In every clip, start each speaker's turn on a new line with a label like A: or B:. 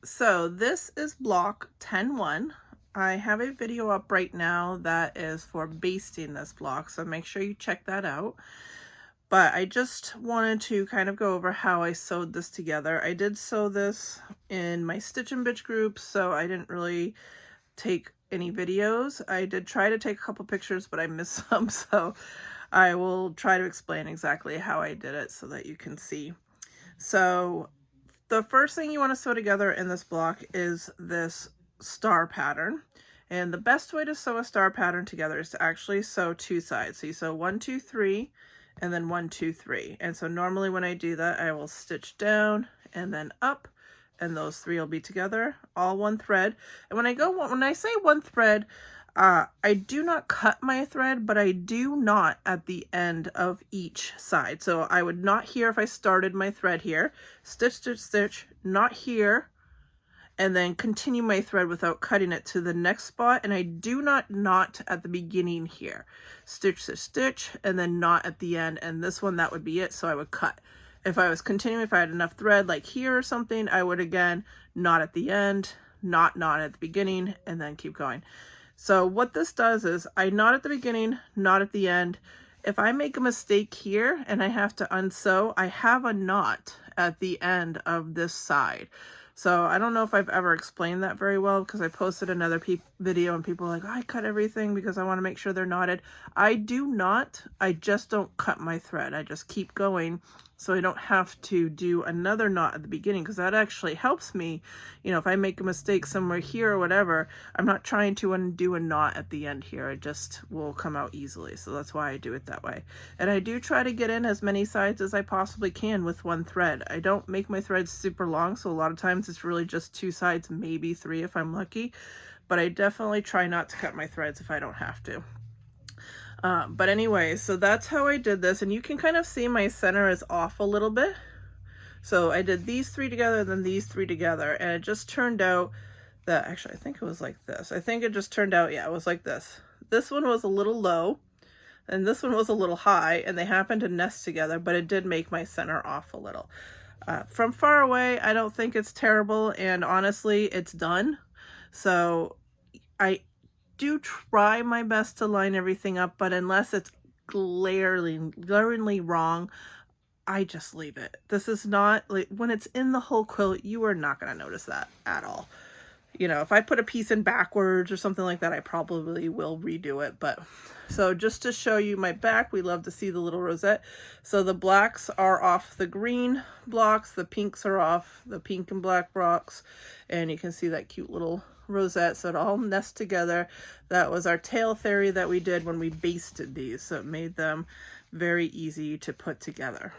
A: So this is block 10-1. I have a video up right now that is for basting this block, so make sure you check that out. But I just wanted to kind of go over how I sewed this together. I did sew this in my Stitch and Bitch group, so I didn't really take any videos. I did try to take a couple pictures, but I missed some, so I will try to explain exactly how I did it so that you can see. So the first thing you want to sew together in this block is this star pattern. And the best way to sew a star pattern together is to actually sew two sides. So you sew 1, 2, 3, and then 1, 2, 3. And so normally when I do that, I will stitch down and then up, and those three will be together, all one thread. And when I say one thread, I do not cut my thread, but I do knot at the end of each side. So I would knot here if I started my thread here, stitch, stitch, stitch, knot here, and then continue my thread without cutting it to the next spot. And I do not knot at the beginning here. Stitch, stitch, stitch, and then knot at the end. And this one, that would be it. So I would cut. If I was continuing, if I had enough thread like here or something, I would again knot at the end, knot at the beginning, and then keep going. So what this does is I knot at the beginning, knot at the end. If I make a mistake here and I have to unsew, I have a knot at the end of this side. So I don't know if I've ever explained that very well, because I posted another video and people are like, oh, I cut everything because I want to make sure they're knotted. I do not. I just don't cut my thread. I just keep going so I don't have to do another knot at the beginning, because that actually helps me. You know, if I make a mistake somewhere here or whatever, I'm not trying to undo a knot at the end here. It just will come out easily. So that's why I do it that way. And I do try to get in as many sides as I possibly can with one thread. I don't make my threads super long, so a lot of times it's really just two sides, maybe three if I'm lucky. But I definitely try not to cut my threads if I don't have to. But anyway, so that's how I did this, and you can kind of see my center is off a little bit. So I did these three together and then these three together, and it just turned out that, actually I think it was like this. I think it just turned out, yeah, it was like this. This one was a little low and this one was a little high, and they happened to nest together, but it did make my center off a little. From far away, I don't think it's terrible, and honestly, it's done. So I do try my best to line everything up, but unless it's glaringly wrong, I just leave it. This is not, like, when it's in the whole quilt, you are not going to notice that at all. You know, if I put a piece in backwards or something like that, I probably will redo it. But so just to show you my back, we love to see the little rosette. So the blacks are off the green blocks, the pinks are off the pink and black blocks, and you can see that cute little rosette. So it all nests together. That was our tail theory that we did when we basted these, so it made them very easy to put together.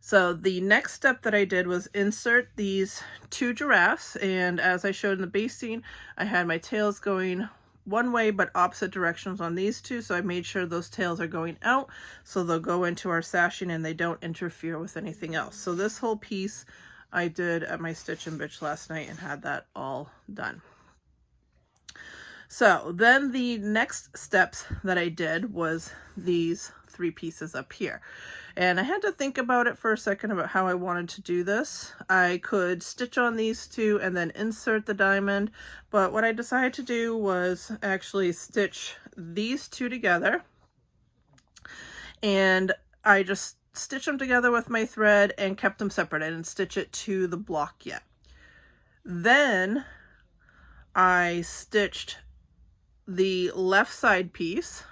A: So the next step that I did was insert these two giraffes, and as I showed in the basting, I had my tails going one way but opposite directions on these two, so I made sure those tails are going out so they'll go into our sashing and they don't interfere with anything else. So this whole piece I did at my Stitch and Bitch last night and had that all done. So then the next steps that I did was these three pieces up here. And I had to think about it for a second about how I wanted to do this. I could stitch on these two and then insert the diamond, but what I decided to do was actually stitch these two together, and I just stitched them together with my thread and kept them separate. I didn't stitch it to the block yet. Then I stitched the left side piece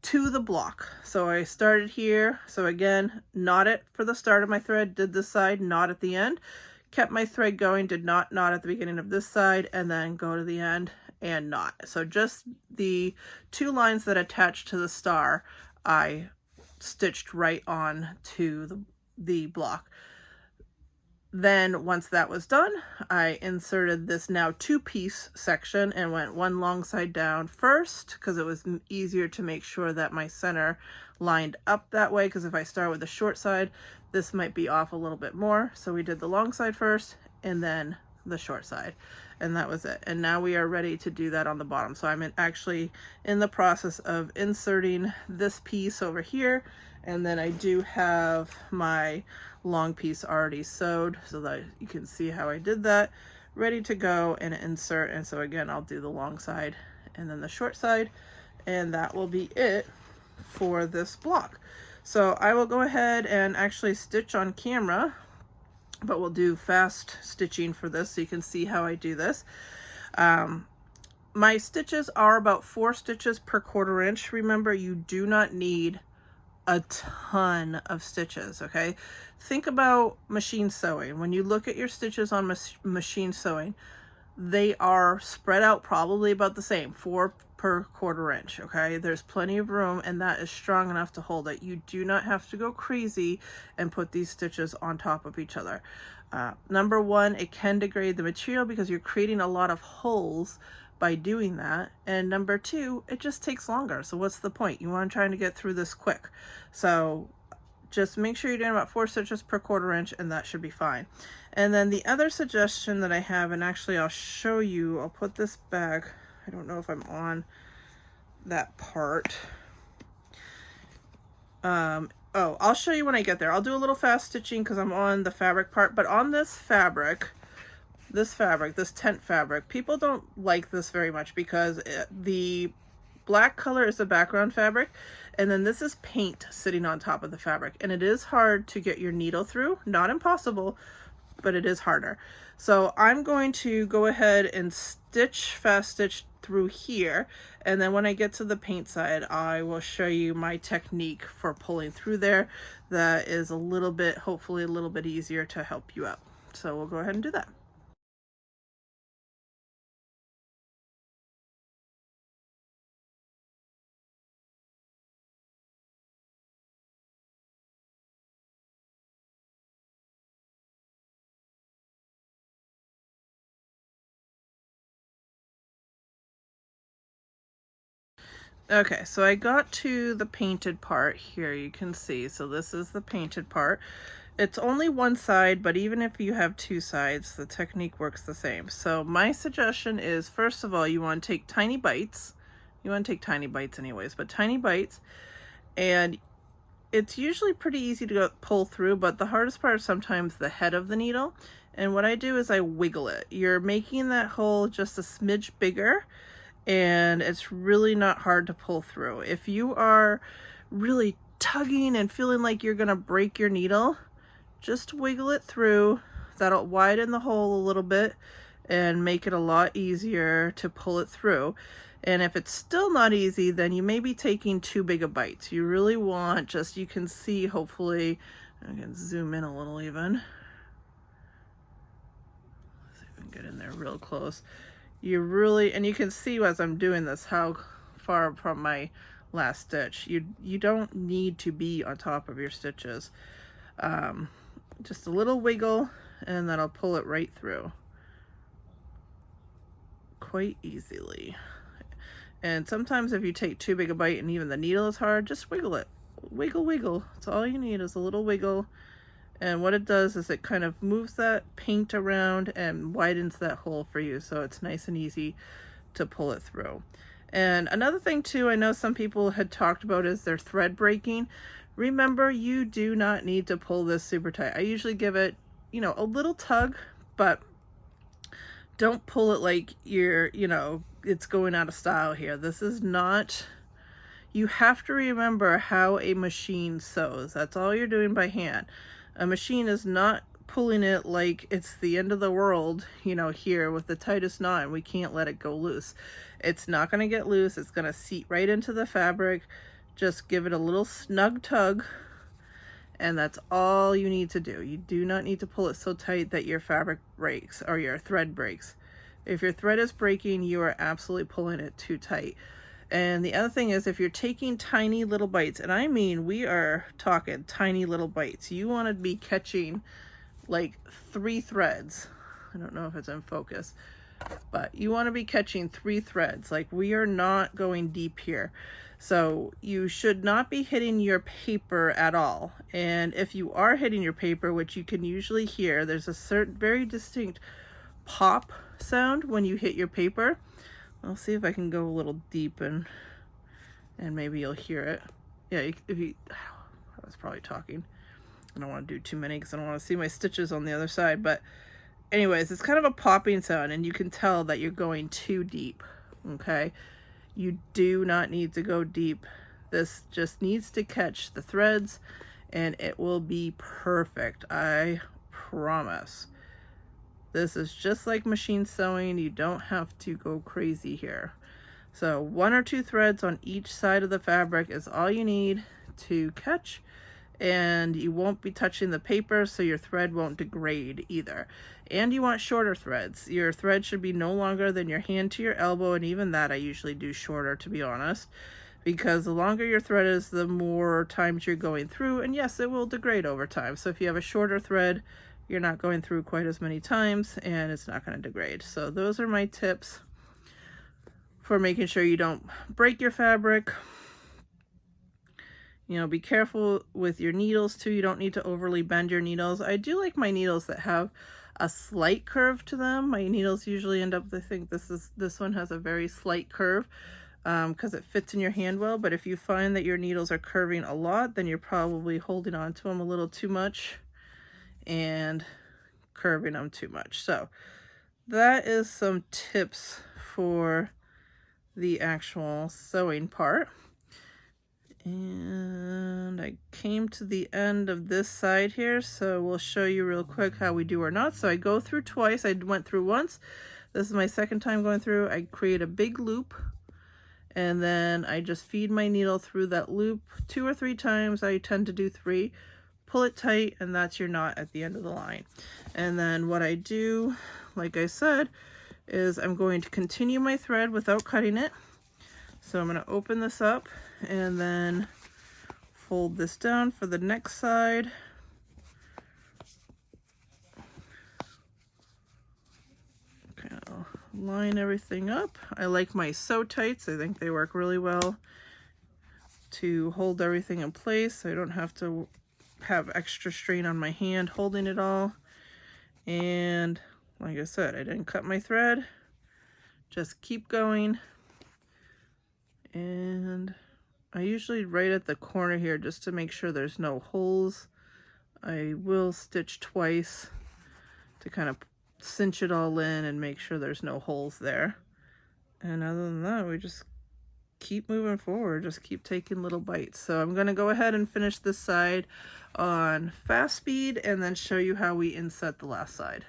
A: to the block. So I started here. So again, knot it for the start of my thread, did this side, knot at the end, kept my thread going, did not knot at the beginning of this side, and then go to the end and knot. So just the two lines that attach to the star, I stitched right on to the block. Then once that was done, I inserted this now two-piece section and went one long side down first, because it was easier to make sure that my center lined up that way, because if I start with the short side, this might be off a little bit more. So we did the long side first and then the short side, and that was it. And now we are ready to do that on the bottom. So I'm actually in the process of inserting this piece over here And then I do have my long piece already sewed so that you can see how I did that, ready to go and insert. And so again, I'll do the long side and then the short side, and that will be it for this block. So I will go ahead and actually stitch on camera, but we'll do fast stitching for this so you can see how I do this. My stitches are about 4 stitches per 1/4 inch. Remember, you do not need a ton of stitches, okay? Think about machine sewing. When you look at your stitches on machine sewing, they are spread out probably about the same, 4 per 1/4 inch, okay? There's plenty of room, and that is strong enough to hold it. You do not have to go crazy and put these stitches on top of each other. Number one, it can degrade the material because you're creating a lot of holes by doing that. And number two, it just takes longer. So what's the point? You want to try to get through this quick. So just make sure you're doing about 4 stitches per 1/4 inch, and that should be fine. And then the other suggestion that I have, and actually I'll show you, I'll put this back. I don't know if I'm on that part. Oh, I'll show you when I get there. I'll do a little fast stitching because I'm on the fabric part, but on this fabric, this tent fabric, people don't like this very much because the black color is the background fabric, and then this is paint sitting on top of the fabric, and it is hard to get your needle through. Not impossible, but it is harder. So I'm going to go ahead and fast stitch through here, and then when I get to the paint side, I will show you my technique for pulling through there that is a little bit, hopefully a little bit easier to help you out. So we'll go ahead and do that. Okay, so I got to the painted part here, you can see. So this is the painted part. It's only one side, but even if you have 2 sides, the technique works the same. So my suggestion is, first of all, you want to take tiny bites. You want to take tiny bites anyways, but tiny bites. And it's usually pretty easy to pull through, but the hardest part is sometimes the head of the needle. And what I do is I wiggle it. You're making that hole just a smidge bigger, and it's really not hard to pull through. If you are really tugging and feeling like you're gonna break your needle, just wiggle it through. That'll widen the hole a little bit and make it a lot easier to pull it through. And if it's still not easy, then you may be taking too big a bites. You really want, just, you can see, hopefully, I can zoom in a little even. Let's see if we can get in there real close. You really, and you can see as I'm doing this how far from my last stitch. You don't need to be on top of your stitches. Just a little wiggle, and then I'll pull it right through quite easily. And sometimes if you take too big a bite and even the needle is hard, just wiggle it. Wiggle, wiggle. That's all you need, is a little wiggle. And what it does is it kind of moves that paint around and widens that hole for you, so it's nice and easy to pull it through. And another thing too, I know some people had talked about, is their thread breaking. Remember, you do not need to pull this super tight. I usually give it, you know, a little tug, but don't pull it like you're, you know, it's going out of style here. This is not, you have to remember how a machine sews. That's all you're doing by hand. A machine is not pulling it like it's the end of the world, you know, here with the tightest knot, and we can't let it go loose. It's not going to get loose. It's going to seat right into the fabric. Just give it a little snug tug, and that's all you need to do. You do not need to pull it so tight that your fabric breaks or your thread breaks. If your thread is breaking, you are absolutely pulling it too tight. And the other thing is, if you're taking tiny little bites, and I mean, we are talking tiny little bites, you want to be catching like 3 threads. I don't know if it's in focus, but you want to be catching 3 threads. Like, we are not going deep here. So you should not be hitting your paper at all. And if you are hitting your paper, which you can usually hear, there's a certain very distinct pop sound when you hit your paper. I'll see if I can go a little deep and maybe you'll hear it. Yeah, if you, how was probably talking. I don't want to do too many because I don't want to see my stitches on the other side. But anyways, it's kind of a popping sound, and you can tell that you're going too deep, okay? You do not need to go deep. This just needs to catch the threads, and it will be perfect. I promise. This is just like machine sewing. You don't have to go crazy here. So 1 or 2 threads on each side of the fabric is all you need to catch, and you won't be touching the paper, so your thread won't degrade either. And you want shorter threads. Your thread should be no longer than your hand to your elbow, and even that I usually do shorter, to be honest, because the longer your thread is, the more times you're going through, and yes, it will degrade over time. So if you have a shorter thread, you're not going through quite as many times, and it's not going to degrade. So those are my tips for making sure you don't break your fabric. You know, be careful with your needles too. You don't need to overly bend your needles. I do like my needles that have a slight curve to them. My needles usually end up, I think this one has a very slight curve because it fits in your hand well. But if you find that your needles are curving a lot, then you're probably holding on to them a little too much and curving them too much. So that is some tips for the actual sewing part. And I came to the end of this side here, so we'll show you real quick how we do our knots. So I go through twice. I went through once. This is my second time going through. I create a big loop, and then I just feed my needle through that loop 2 or 3 times. I tend to do 3. Pull it tight, and that's your knot at the end of the line. And then what I do, like I said, is I'm going to continue my thread without cutting it. So I'm going to open this up and then fold this down for the next side. Okay, I'll line everything up. I like my sew tights. I think they work really well to hold everything in place, so I don't have to have extra strain on my hand holding it all. And like I said, I didn't cut my thread. Just keep going. And I usually right at the corner here, just to make sure there's no holes, I will stitch twice to kind of cinch it all in and make sure there's no holes there. And other than that, we just keep moving forward, just keep taking little bites. So I'm going to go ahead and finish this side on fast speed and then show you how we inset the last side.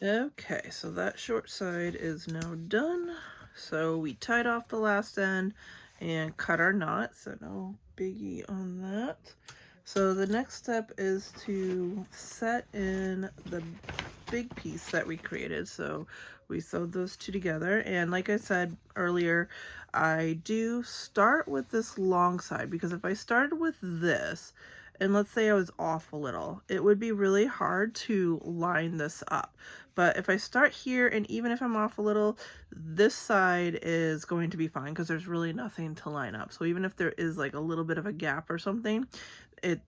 A: Okay, so that short side is now done. So we tied off the last end and cut our knot, so no biggie on that. So the next step is to set in the big piece that we created. So we sewed those 2 together, and like I said earlier, I do start with this long side, because if I started with this, and let's say I was off a little, it would be really hard to line this up. But if I start here, and even if I'm off a little, this side is going to be fine because there's really nothing to line up. So even if there is like a little bit of a gap or something,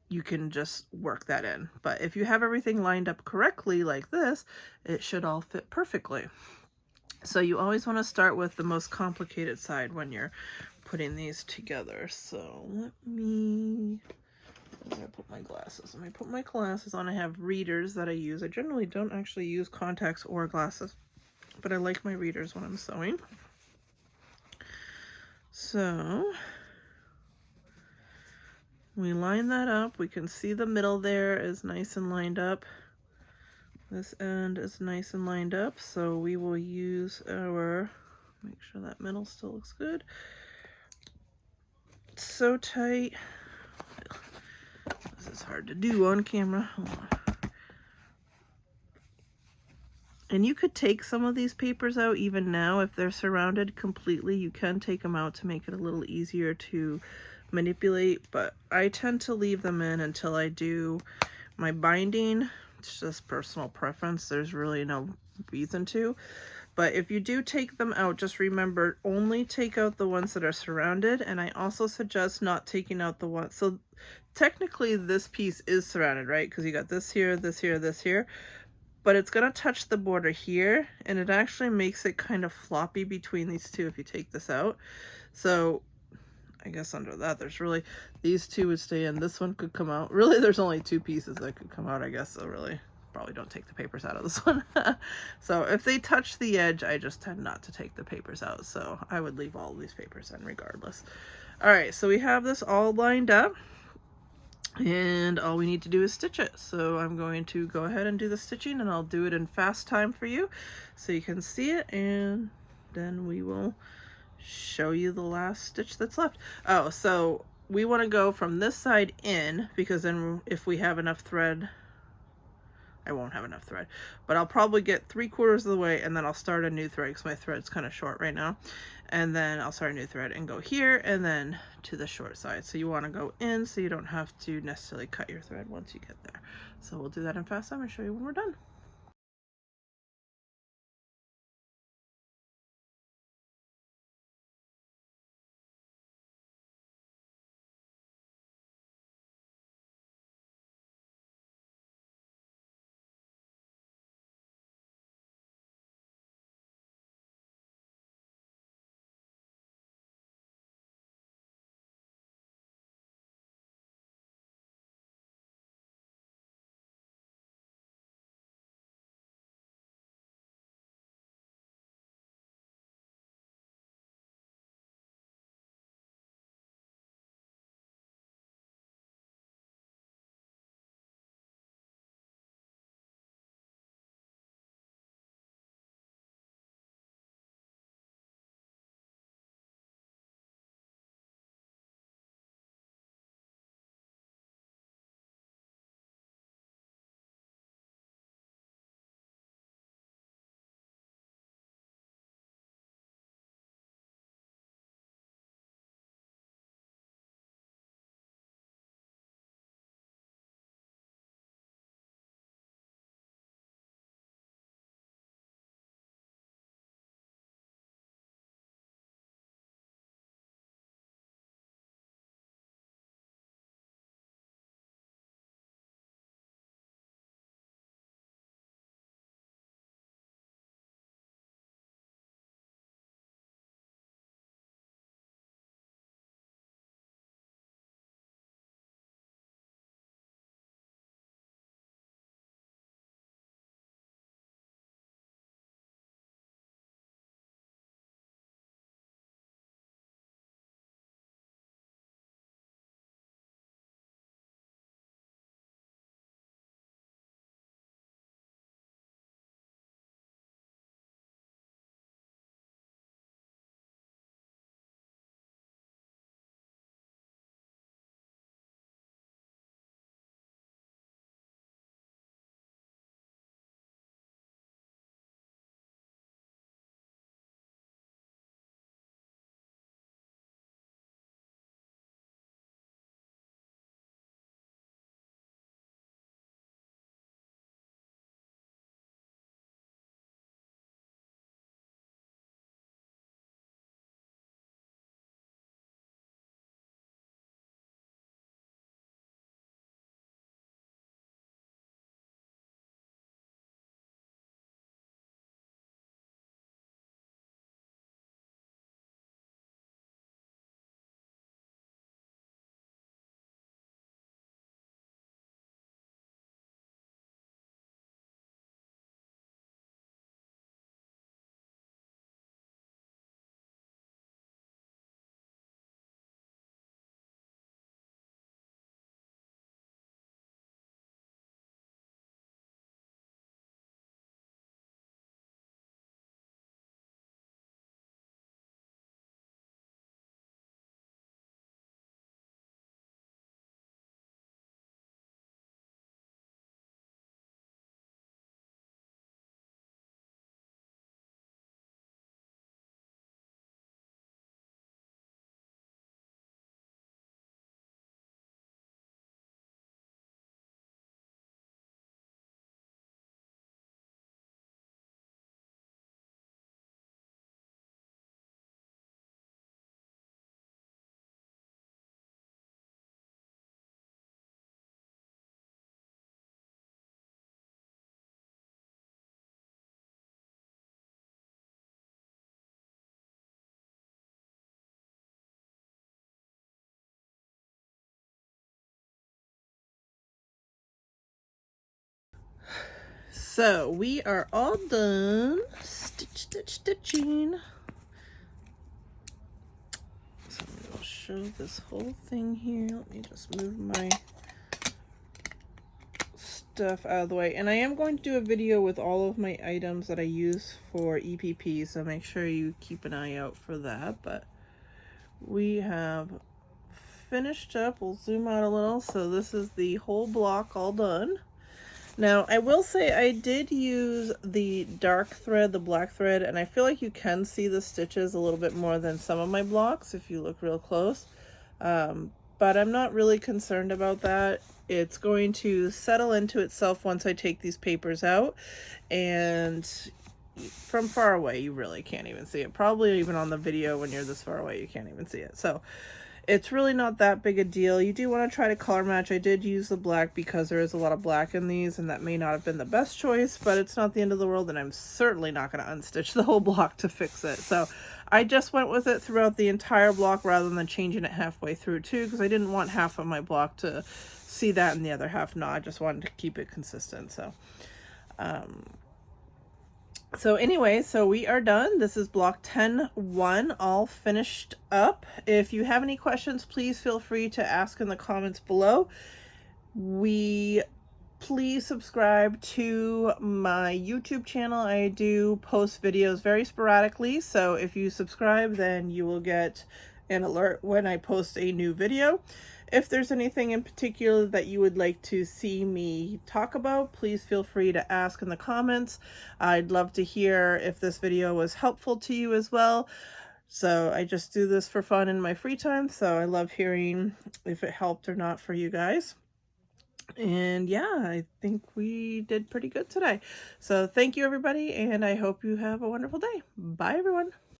A: you can just work that in. But if you have everything lined up correctly like this, it should all fit perfectly. So you always want to start with the most complicated side when you're putting these together. So let me put my glasses. Let me put my glasses on. I have readers that I use. I generally don't actually use contacts or glasses, but I like my readers when I'm sewing. So we line that up. We can see the middle there is nice and lined up. This end is nice and lined up, so we will use our, make sure that middle still looks good. It's so tight. This is hard to do on camera. Hold on. And you could take some of these papers out even now if they're surrounded completely. You can take them out to make it a little easier to manipulate, but I tend to leave them in until I do my binding. It's just personal preference. There's really no reason to. But if you do take them out, just remember, only take out the ones that are surrounded. And I also suggest not taking out the ones. So technically this piece is surrounded, right? Because you got this here, this here, this here. But it's going to touch the border here. And it actually makes it kind of floppy between these two if you take this out. So I guess under that, there's really, these two would stay in. This one could come out. Really, there's only two pieces that could come out, I guess. So really, probably don't take the papers out of this one. So if they touch the edge, I just tend not to take the papers out. So I would leave all of these papers in regardless. All right, so we have this all lined up. And all we need to do is stitch it. So I'm going to go ahead and do the stitching, and I'll do it in fast time for you so you can see it, and then we will show you the last stitch that's left. Oh, so we want to go from this side in, because then if we have enough thread, I won't have enough thread, but I'll probably get 3/4 of the way, and then I'll start a new thread because my thread's kind of short right now. And then I'll start a new thread and go here and then to the short side. So you want to go in so you don't have to necessarily cut your thread once you get there. So we'll do that in fast time and show you when we're done. So we are all done stitching. So I'll show this whole thing here. Let me just move my stuff out of the way. And I am going to do a video with all of my items that I use for EPP, so make sure you keep an eye out for that. But we have finished up. We'll zoom out a little. So this is the whole block all done. Now, I will say I did use the dark thread, the black thread, and I feel like you can see the stitches a little bit more than some of my blocks if you look real close. But I'm not really concerned about that. It's going to settle into itself once I take these papers out, and from far away you really can't even see it. Probably even on the video when you're this far away you can't even see it. So it's really not that big a deal. You do want to try to color match. I did use the black because there is a lot of black in these, and that may not have been the best choice, but it's not the end of the world, and I'm certainly not going to unstitch the whole block to fix it. So I just went with it throughout the entire block rather than changing it halfway through too, because I didn't want half of my block to see that and the other half not. I just wanted to keep it consistent. So anyway, so we are done. This is block 10-1 all finished up. If you have any questions, please feel free to ask in the comments below. Please subscribe to my YouTube channel. I do post videos very sporadically, so if you subscribe, then you will get an alert when I post a new video. If there's anything in particular that you would like to see me talk about, please feel free to ask in the comments. I'd love to hear if this video was helpful to you as well. So I just do this for fun in my free time, so I love hearing if it helped or not for you guys. And yeah, I think we did pretty good today. So thank you everybody, and I hope you have a wonderful day. Bye everyone.